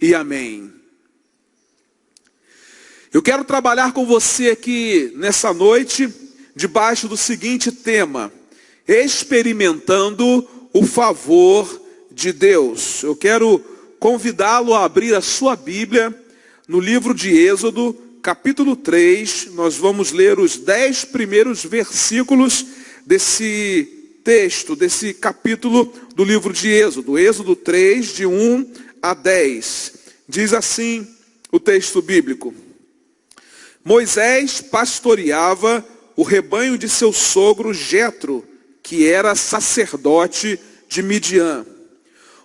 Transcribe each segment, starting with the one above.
e amém. Eu quero trabalhar com você aqui nessa noite, debaixo do seguinte tema: experimentando o favor de Deus. Eu quero convidá-lo a abrir a sua Bíblia no livro de Êxodo, capítulo 3. Nós vamos ler os 10 primeiros versículos desse texto, desse capítulo do livro de Êxodo. Êxodo 3, de 1 a 10. Diz assim o texto bíblico: Moisés pastoreava o rebanho de seu sogro Jetro, que era sacerdote de Midian.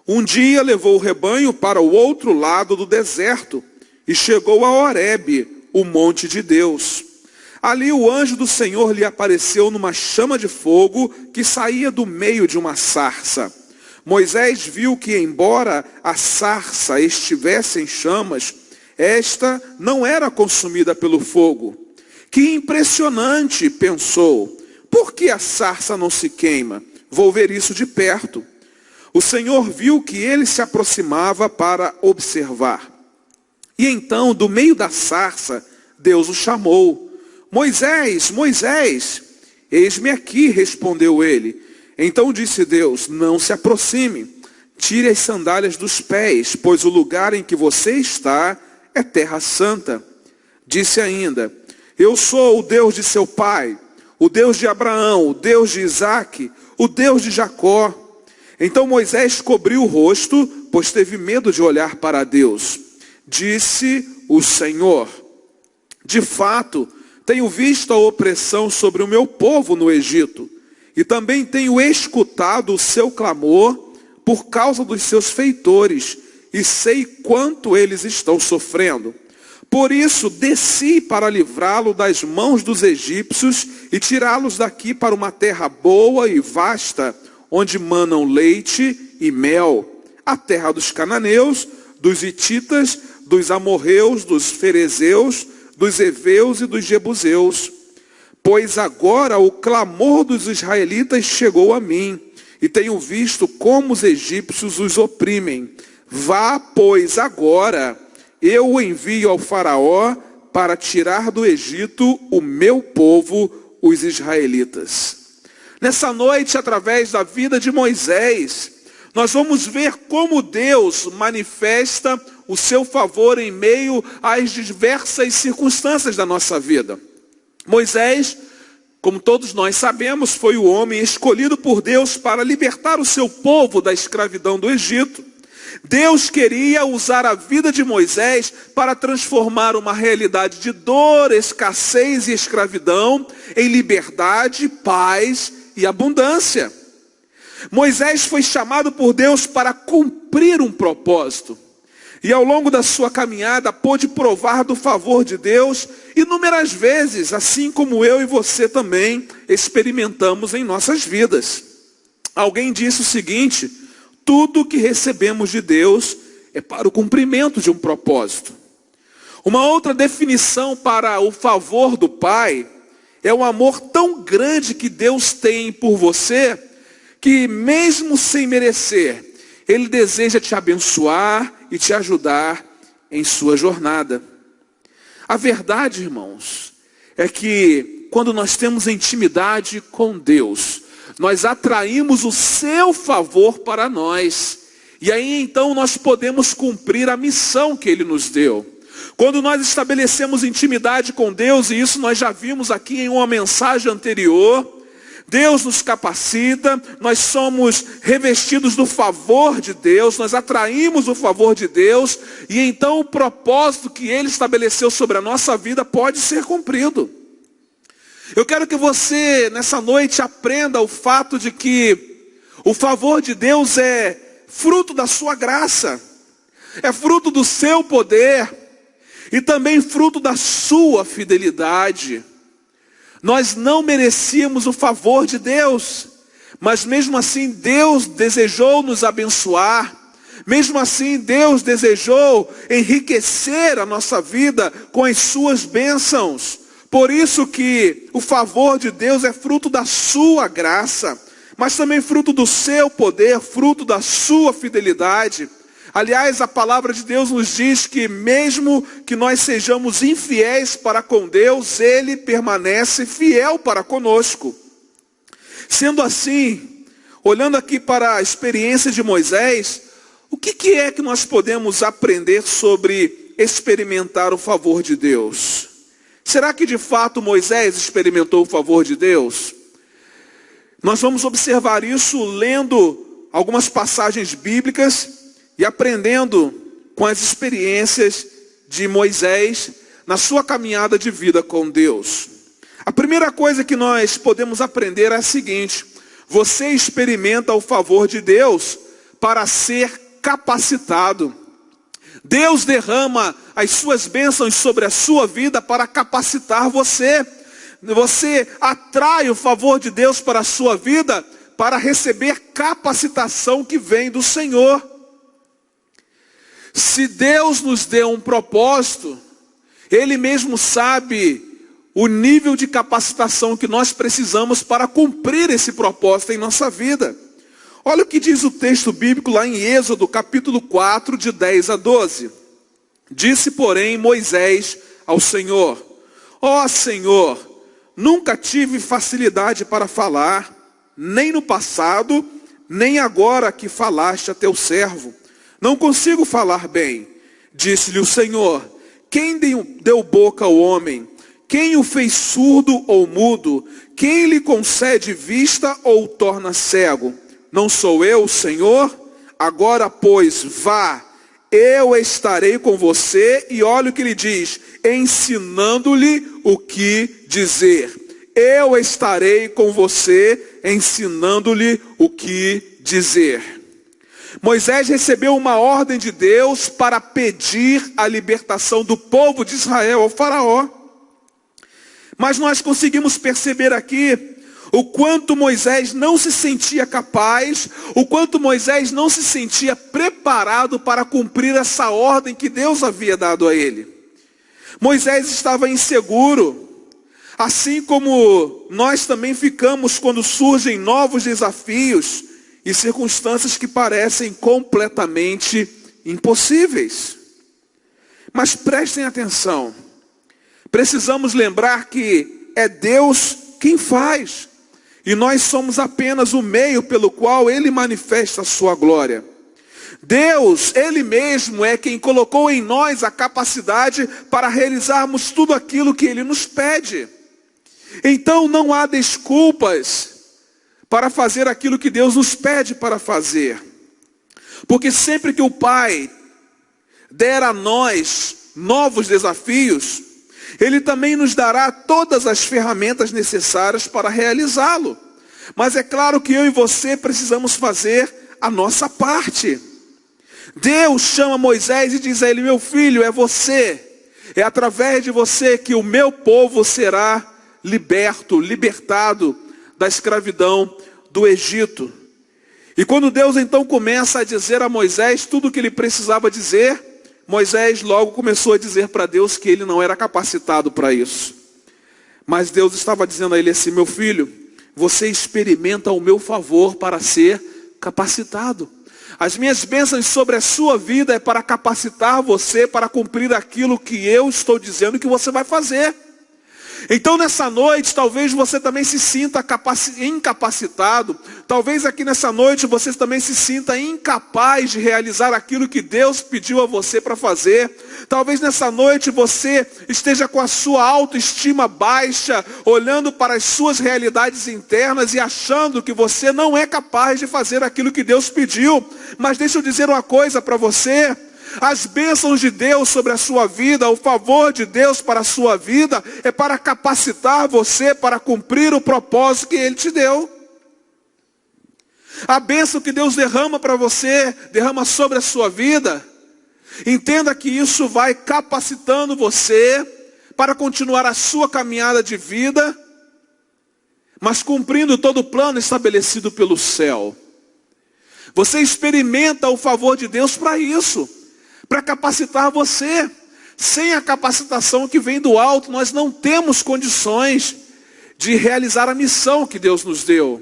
Um dia levou o rebanho para o outro lado do deserto e chegou a Horebe, o monte de Deus. Ali o anjo do Senhor lhe apareceu numa chama de fogo que saía do meio de uma sarça. Moisés viu que, embora a sarça estivesse em chamas, esta não era consumida pelo fogo. Que impressionante, pensou. Por que a sarça não se queima? Vou ver isso de perto. O Senhor viu que ele se aproximava para observar. E então, do meio da sarça, Deus o chamou. Moisés, Moisés, eis-me aqui, respondeu ele. Então disse Deus, não se aproxime, tire as sandálias dos pés, pois o lugar em que você está é terra santa. Disse ainda, eu sou o Deus de seu pai, o Deus de Abraão, o Deus de Isaque, o Deus de Jacó. Então Moisés cobriu o rosto, pois teve medo de olhar para Deus. Disse o Senhor, de fato, tenho visto a opressão sobre o meu povo no Egito, e também tenho escutado o seu clamor por causa dos seus feitores, e sei quanto eles estão sofrendo. Por isso desci para livrá-lo das mãos dos egípcios e tirá-los daqui para uma terra boa e vasta, onde manam leite e mel, a terra dos cananeus, dos hititas, dos amorreus, dos ferezeus, dos heveus e dos jebuseus. Pois agora o clamor dos israelitas chegou a mim, e tenho visto como os egípcios os oprimem. Vá, pois, agora, eu o envio ao faraó para tirar do Egito o meu povo, os israelitas. Nessa noite, através da vida de Moisés, nós vamos ver como Deus manifesta o seu favor em meio às diversas circunstâncias da nossa vida. Moisés, como todos nós sabemos, foi o homem escolhido por Deus para libertar o seu povo da escravidão do Egito. Deus queria usar a vida de Moisés para transformar uma realidade de dor, escassez e escravidão em liberdade, paz e abundância. Moisés foi chamado por Deus para cumprir um propósito. E ao longo da sua caminhada pôde provar do favor de Deus inúmeras vezes, assim como eu e você também experimentamos em nossas vidas. Alguém disse o seguinte: tudo que recebemos de Deus é para o cumprimento de um propósito. Uma outra definição para o favor do Pai é um amor tão grande que Deus tem por você, que mesmo sem merecer, Ele deseja te abençoar e te ajudar em sua jornada. A verdade, irmãos, é que quando nós temos intimidade com Deus, nós atraímos o seu favor para nós. E aí então nós podemos cumprir a missão que Ele nos deu. Quando nós estabelecemos intimidade com Deus, e isso nós já vimos aqui em uma mensagem anterior, Deus nos capacita, nós somos revestidos do favor de Deus, nós atraímos o favor de Deus, e então o propósito que Ele estabeleceu sobre a nossa vida pode ser cumprido. Eu quero que você, nessa noite, aprenda o fato de que o favor de Deus é fruto da sua graça, é fruto do seu poder, e também fruto da sua fidelidade. Nós não merecíamos o favor de Deus, mas mesmo assim Deus desejou nos abençoar, mesmo assim Deus desejou enriquecer a nossa vida com as suas bênçãos. Por isso que o favor de Deus é fruto da sua graça, mas também fruto do seu poder, fruto da sua fidelidade. Aliás, a palavra de Deus nos diz que mesmo que nós sejamos infiéis para com Deus, Ele permanece fiel para conosco. Sendo assim, olhando aqui para a experiência de Moisés, o que é que nós podemos aprender sobre experimentar o favor de Deus? Será que de fato Moisés experimentou o favor de Deus? Nós vamos observar isso lendo algumas passagens bíblicas e aprendendo com as experiências de Moisés na sua caminhada de vida com Deus. A primeira coisa que nós podemos aprender é a seguinte: você experimenta o favor de Deus para ser capacitado. Deus derrama as suas bênçãos sobre a sua vida para capacitar você. Você atrai o favor de Deus para a sua vida para receber capacitação que vem do Senhor. Se Deus nos deu um propósito, Ele mesmo sabe o nível de capacitação que nós precisamos para cumprir esse propósito em nossa vida. Olha o que diz o texto bíblico lá em Êxodo, capítulo 4, de 10 a 12. Disse, porém, Moisés ao Senhor: ó Senhor, nunca tive facilidade para falar, nem no passado, nem agora que falaste a teu servo. Não consigo falar bem. Disse-lhe o Senhor: quem deu boca ao homem? Quem o fez surdo ou mudo? Quem lhe concede vista ou o torna cego? Não sou eu, Senhor? Agora, pois, vá, eu estarei com você. E olha o que ele diz: ensinando-lhe o que dizer. Eu estarei com você, ensinando-lhe o que dizer. Moisés recebeu uma ordem de Deus para pedir a libertação do povo de Israel ao faraó. Mas nós conseguimos perceber aqui o quanto Moisés não se sentia capaz, o quanto Moisés não se sentia preparado para cumprir essa ordem que Deus havia dado a ele. Moisés estava inseguro, assim como nós também ficamos quando surgem novos desafios e circunstâncias que parecem completamente impossíveis. Mas prestem atenção, precisamos lembrar que é Deus quem faz, e nós somos apenas o meio pelo qual Ele manifesta a sua glória. Deus, Ele mesmo é quem colocou em nós a capacidade para realizarmos tudo aquilo que Ele nos pede. Então não há desculpas para fazer aquilo que Deus nos pede para fazer. Porque sempre que o Pai der a nós novos desafios, Ele também nos dará todas as ferramentas necessárias para realizá-lo. Mas é claro que eu e você precisamos fazer a nossa parte. Deus chama Moisés e diz a ele: meu filho, é você. É através de você que o meu povo será libertado da escravidão do Egito. E quando Deus então começa a dizer a Moisés tudo o que ele precisava dizer, Moisés logo começou a dizer para Deus que ele não era capacitado para isso. Mas Deus estava dizendo a ele assim: meu filho, você experimenta o meu favor para ser capacitado. As minhas bênçãos sobre a sua vida é para capacitar você para cumprir aquilo que eu estou dizendo que você vai fazer. Então nessa noite, talvez você também se sinta incapacitado. Talvez aqui nessa noite você também se sinta incapaz de realizar aquilo que Deus pediu a você para fazer. Talvez nessa noite você esteja com a sua autoestima baixa, olhando para as suas realidades internas e achando que você não é capaz de fazer aquilo que Deus pediu. Mas deixa eu dizer uma coisa para você: as bênçãos de Deus sobre a sua vida, o favor de Deus para a sua vida, é para capacitar você para cumprir o propósito que Ele te deu. A bênção que Deus derrama para você, derrama sobre a sua vida, entenda que isso vai capacitando você para continuar a sua caminhada de vida, mas cumprindo todo o plano estabelecido pelo céu. Você experimenta o favor de Deus para isso, para capacitar você. Sem a capacitação que vem do alto, nós não temos condições de realizar a missão que Deus nos deu.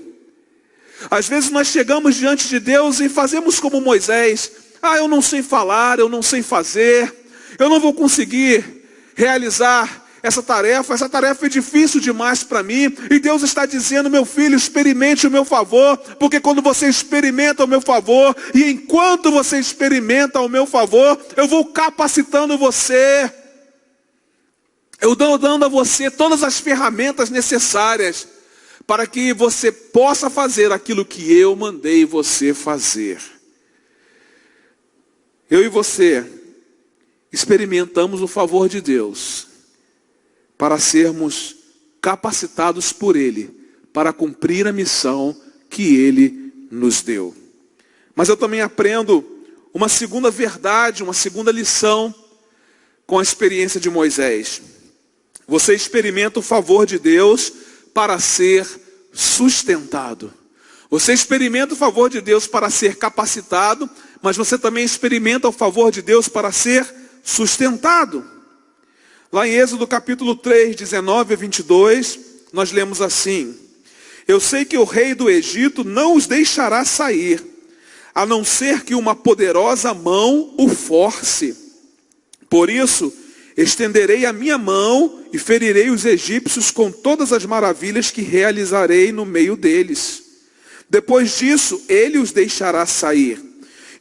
Às vezes nós chegamos diante de Deus e fazemos como Moisés: eu não sei falar, eu não sei fazer, eu não vou conseguir realizar essa tarefa é difícil demais para mim. E Deus está dizendo: meu filho, experimente o meu favor, porque quando você experimenta o meu favor, e enquanto você experimenta o meu favor, eu vou capacitando você, eu dando a você todas as ferramentas necessárias para que você possa fazer aquilo que eu mandei você fazer. Eu e você experimentamos o favor de Deus para sermos capacitados por Ele, para cumprir a missão que Ele nos deu. Mas eu também aprendo uma segunda verdade, uma segunda lição com a experiência de Moisés. Você experimenta o favor de Deus para ser sustentado. Você experimenta o favor de Deus para ser capacitado, mas você também experimenta o favor de Deus para ser sustentado. Lá em Êxodo capítulo 3, 19 a 22, nós lemos assim: eu sei que o rei do Egito não os deixará sair, a não ser que uma poderosa mão o force. Por isso, estenderei a minha mão e ferirei os egípcios com todas as maravilhas que realizarei no meio deles. Depois disso, ele os deixará sair.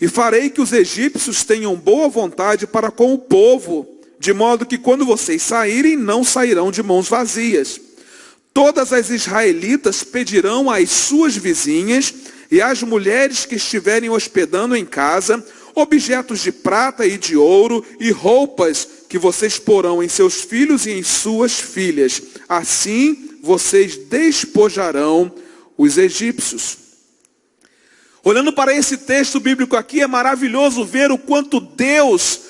E farei que os egípcios tenham boa vontade para com o povo, de modo que quando vocês saírem, não sairão de mãos vazias. Todas as israelitas pedirão às suas vizinhas e às mulheres que estiverem hospedando em casa objetos de prata e de ouro e roupas que vocês porão em seus filhos e em suas filhas. Assim vocês despojarão os egípcios. Olhando para esse texto bíblico aqui, é maravilhoso ver o quanto Deus,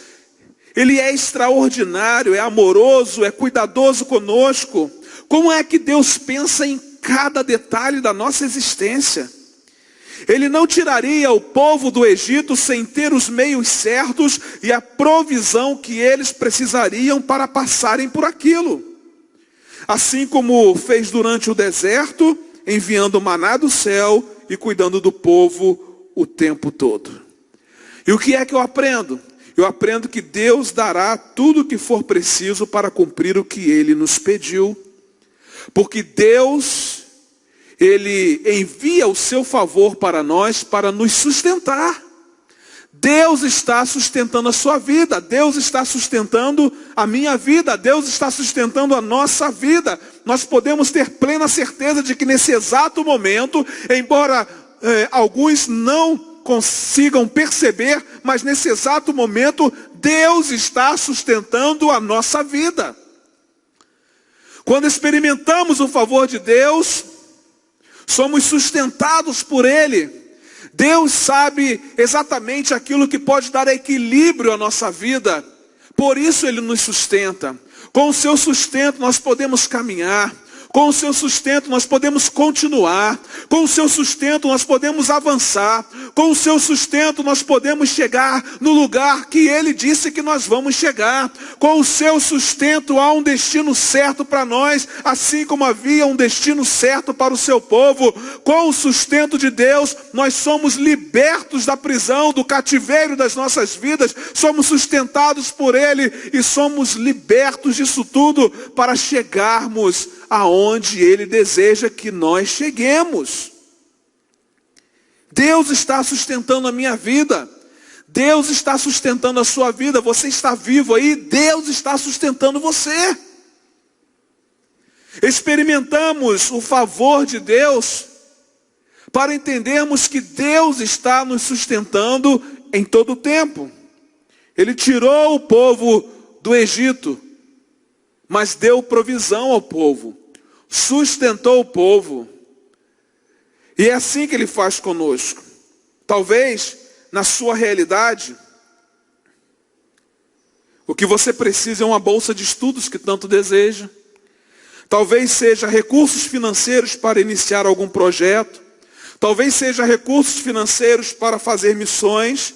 Ele é extraordinário, é amoroso, é cuidadoso conosco. Como é que Deus pensa em cada detalhe da nossa existência? Ele não tiraria o povo do Egito sem ter os meios certos e a provisão que eles precisariam para passarem por aquilo. Assim como fez durante o deserto, enviando maná do céu e cuidando do povo o tempo todo. E o que é que eu aprendo? Eu aprendo que Deus dará tudo o que for preciso para cumprir o que Ele nos pediu. Porque Deus, Ele envia o seu favor para nós para nos sustentar. Deus está sustentando a sua vida, Deus está sustentando a minha vida, Deus está sustentando a nossa vida. Nós podemos ter plena certeza de que nesse exato momento, embora alguns não consigam perceber, mas nesse exato momento, Deus está sustentando a nossa vida. Quando experimentamos o favor de Deus, somos sustentados por Ele. Deus sabe exatamente aquilo que pode dar equilíbrio à nossa vida. Por isso Ele nos sustenta. Com o seu sustento nós podemos caminhar. Com o seu sustento nós podemos continuar. Com o seu sustento nós podemos avançar. Com o seu sustento nós podemos chegar no lugar que Ele disse que nós vamos chegar. Com o seu sustento há um destino certo para nós, assim como havia um destino certo para o seu povo. Com o sustento de Deus, nós somos libertos da prisão, do cativeiro das nossas vidas. Somos sustentados por Ele e somos libertos disso tudo para chegarmos aonde Ele deseja que nós cheguemos. Deus está sustentando a minha vida. Deus está sustentando a sua vida. Você está vivo aí, Deus está sustentando você. Experimentamos o favor de Deus para entendermos que Deus está nos sustentando em todo o tempo. Ele tirou o povo do Egito, mas deu provisão ao povo, sustentou o povo. E é assim que Ele faz conosco. Talvez, na sua realidade, o que você precisa é uma bolsa de estudos que tanto deseja. Talvez seja recursos financeiros para iniciar algum projeto. Talvez seja recursos financeiros para fazer missões.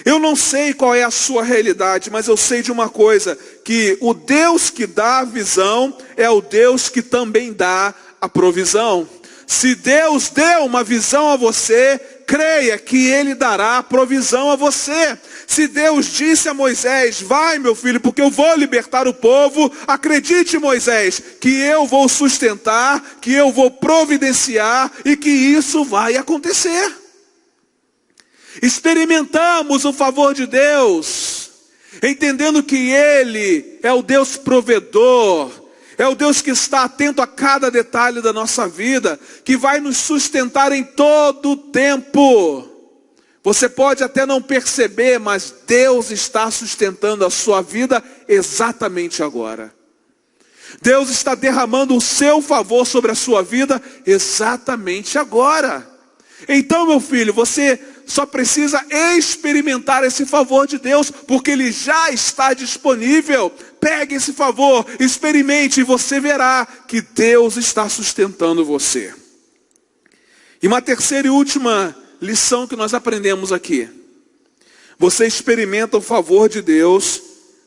Eu não sei qual é a sua realidade, mas eu sei de uma coisa, que o Deus que dá a visão é o Deus que também dá a provisão. Se Deus deu uma visão a você, creia que Ele dará provisão a você. Se Deus disse a Moisés, vai meu filho, porque eu vou libertar o povo, acredite Moisés, que eu vou sustentar, que eu vou providenciar e que isso vai acontecer. Experimentamos o favor de Deus, entendendo que Ele é o Deus provedor, é o Deus que está atento a cada detalhe da nossa vida, que vai nos sustentar em todo o tempo. Você pode até não perceber, mas Deus está sustentando a sua vida exatamente agora. Deus está derramando o seu favor sobre a sua vida exatamente agora. Então, meu filho, você só precisa experimentar esse favor de Deus, porque Ele já está disponível. Pegue esse favor, experimente e você verá que Deus está sustentando você. E uma terceira e última lição que nós aprendemos aqui. Você experimenta o favor de Deus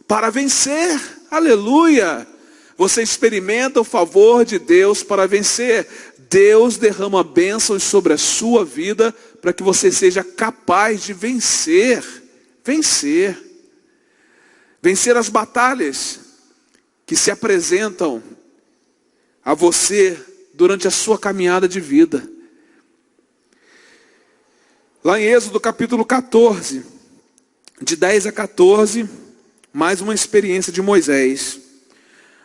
para vencer. Aleluia! Você experimenta o favor de Deus para vencer. Deus derrama bênçãos sobre a sua vida para que você seja capaz de vencer. Vencer. Vencer as batalhas que se apresentam a você durante a sua caminhada de vida. Lá em Êxodo capítulo 14, de 10 a 14, mais uma experiência de Moisés.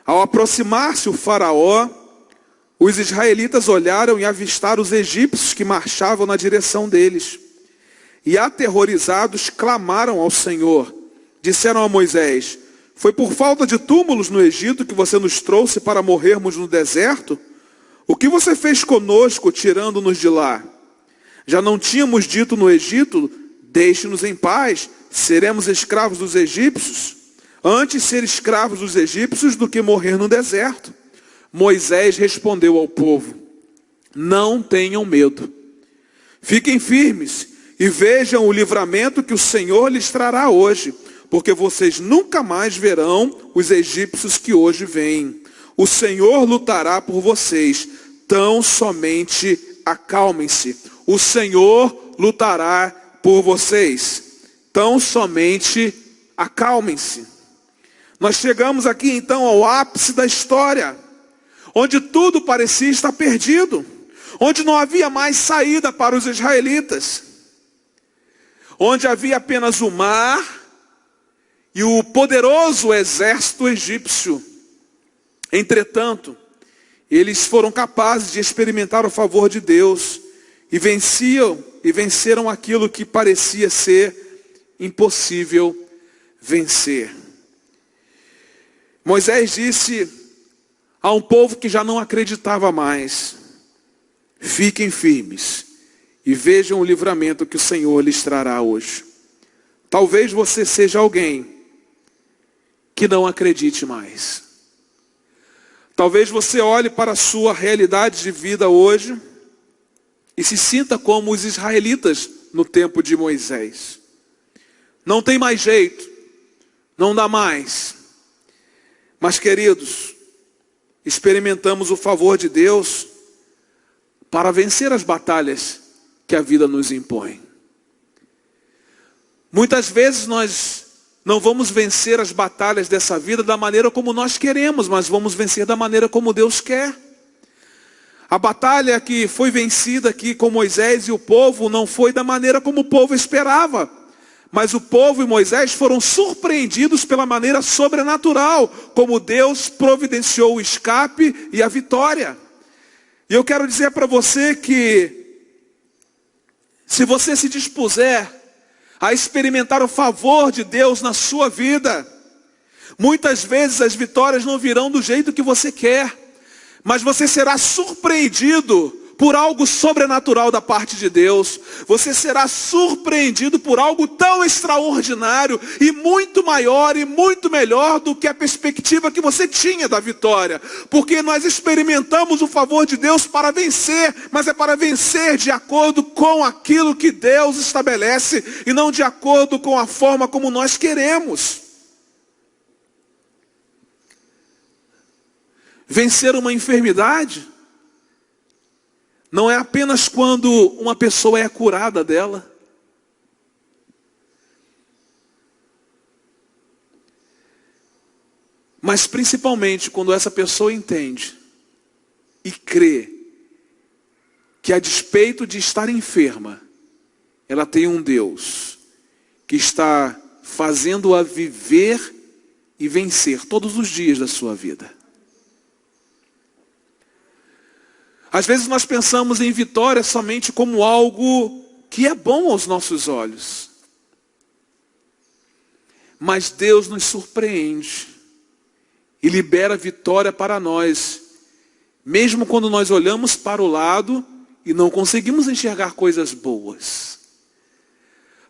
Ao aproximar-se o faraó, os israelitas olharam e avistaram os egípcios que marchavam na direção deles. E aterrorizados clamaram ao Senhor. Disseram a Moisés, foi por falta de túmulos no Egito que você nos trouxe para morrermos no deserto? O que você fez conosco tirando-nos de lá? Já não tínhamos dito no Egito, deixe-nos em paz, seremos escravos dos egípcios? Antes ser escravos dos egípcios do que morrer no deserto. Moisés respondeu ao povo, não tenham medo. Fiquem firmes e vejam o livramento que o Senhor lhes trará hoje, porque vocês nunca mais verão os egípcios que hoje vêm. O Senhor lutará por vocês, tão somente acalmem-se. O Senhor lutará por vocês, tão somente acalmem-se. Nós chegamos aqui então ao ápice da história, onde tudo parecia estar perdido, onde não havia mais saída para os israelitas, onde havia apenas o mar e o poderoso exército egípcio. Entretanto, eles foram capazes de experimentar o favor de Deus e venceram aquilo que parecia ser impossível vencer. Moisés disse a um povo que já não acreditava mais, fiquem firmes e vejam o livramento que o Senhor lhes trará hoje. Talvez você seja alguém que não acredite mais. Talvez você olhe para a sua realidade de vida hoje e se sinta como os israelitas no tempo de Moisés. Não tem mais jeito, não dá mais. Mas, queridos, experimentamos o favor de Deus para vencer as batalhas que a vida nos impõe. Muitas vezes nós não vamos vencer as batalhas dessa vida da maneira como nós queremos, mas vamos vencer da maneira como Deus quer. A batalha que foi vencida aqui com Moisés e o povo não foi da maneira como o povo esperava. Mas o povo e Moisés foram surpreendidos pela maneira sobrenatural, como Deus providenciou o escape e a vitória. E eu quero dizer para você que, se você se dispuser a experimentar o favor de Deus na sua vida, muitas vezes as vitórias não virão do jeito que você quer, mas você será surpreendido por algo sobrenatural da parte de Deus. Você será surpreendido por algo tão extraordinário e muito maior e muito melhor do que a perspectiva que você tinha da vitória. Porque nós experimentamos o favor de Deus para vencer, mas é para vencer de acordo com aquilo que Deus estabelece e não de acordo com a forma como nós queremos. Vencer uma enfermidade não é apenas quando uma pessoa é curada dela. Mas principalmente quando essa pessoa entende e crê que, a despeito de estar enferma, ela tem um Deus que está fazendo-a viver e vencer todos os dias da sua vida. Às vezes nós pensamos em vitória somente como algo que é bom aos nossos olhos. Mas Deus nos surpreende e libera vitória para nós, mesmo quando nós olhamos para o lado e não conseguimos enxergar coisas boas.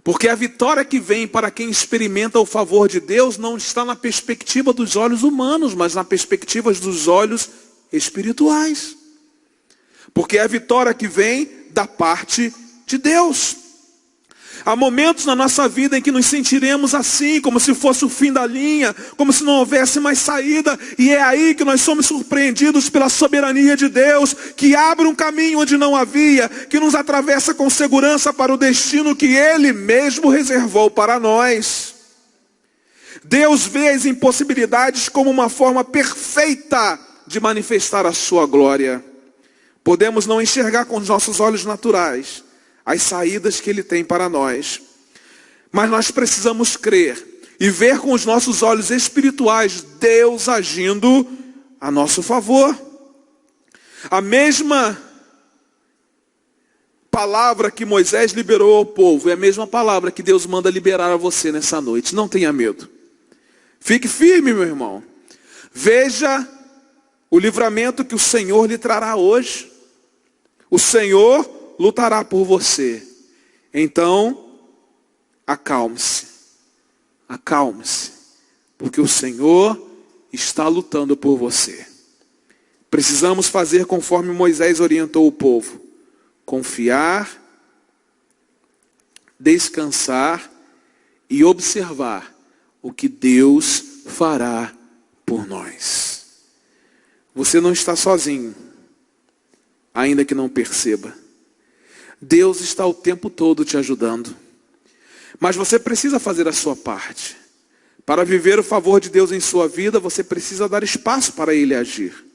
Porque a vitória que vem para quem experimenta o favor de Deus não está na perspectiva dos olhos humanos, mas na perspectiva dos olhos espirituais. Porque é a vitória que vem da parte de Deus. Há momentos na nossa vida em que nos sentiremos assim, como se fosse o fim da linha, como se não houvesse mais saída, e é aí que nós somos surpreendidos pela soberania de Deus, que abre um caminho onde não havia, que nos atravessa com segurança para o destino que Ele mesmo reservou para nós. Deus vê as impossibilidades como uma forma perfeita de manifestar a sua glória. Podemos não enxergar com os nossos olhos naturais as saídas que Ele tem para nós, mas nós precisamos crer e ver com os nossos olhos espirituais Deus agindo a nosso favor. A mesma palavra que Moisés liberou ao povo é a mesma palavra que Deus manda liberar a você nessa noite. Não tenha medo. Fique firme, meu irmão. Veja o livramento que o Senhor lhe trará hoje. O Senhor lutará por você. Então, acalme-se. Acalme-se. Porque o Senhor está lutando por você. Precisamos fazer conforme Moisés orientou o povo. Confiar, descansar e observar o que Deus fará por nós. Você não está sozinho, ainda que não perceba. Deus está o tempo todo te ajudando. Mas você precisa fazer a sua parte. Para viver o favor de Deus em sua vida, você precisa dar espaço para Ele agir.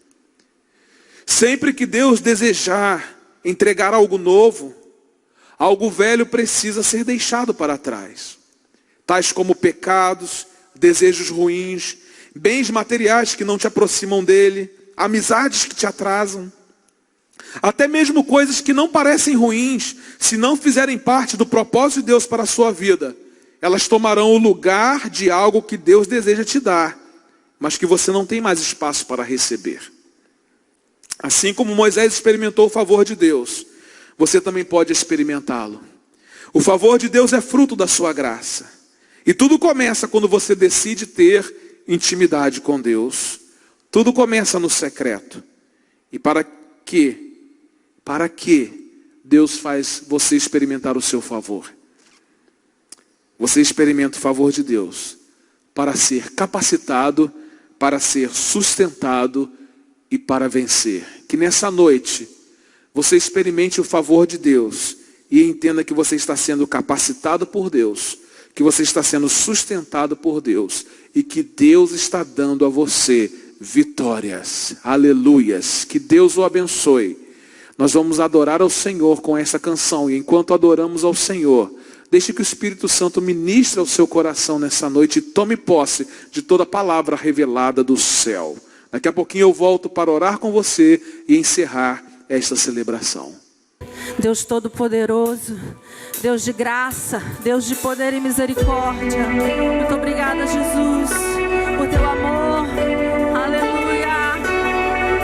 Sempre que Deus desejar entregar algo novo, algo velho precisa ser deixado para trás. Tais como pecados, desejos ruins, bens materiais que não te aproximam dele, amizades que te atrasam. Até mesmo coisas que não parecem ruins, se não fizerem parte do propósito de Deus para a sua vida, elas tomarão o lugar de algo que Deus deseja te dar, mas que você não tem mais espaço para receber. Assim como Moisés experimentou o favor de Deus, você também pode experimentá-lo. O favor de Deus é fruto da sua graça. E tudo começa quando você decide ter intimidade com Deus. Tudo começa no secreto. E para que Deus faz você experimentar o seu favor? Você experimenta o favor de Deus para ser capacitado, para ser sustentado e para vencer. Que nessa noite você experimente o favor de Deus e entenda que você está sendo capacitado por Deus, que você está sendo sustentado por Deus e que Deus está dando a você vitórias. Aleluias. Que Deus o abençoe. Nós vamos adorar ao Senhor com essa canção. E enquanto adoramos ao Senhor, deixe que o Espírito Santo ministre ao seu coração nessa noite e tome posse de toda a palavra revelada do céu. Daqui a pouquinho eu volto para orar com você e encerrar esta celebração. Deus Todo-Poderoso, Deus de graça, Deus de poder e misericórdia. Muito obrigado.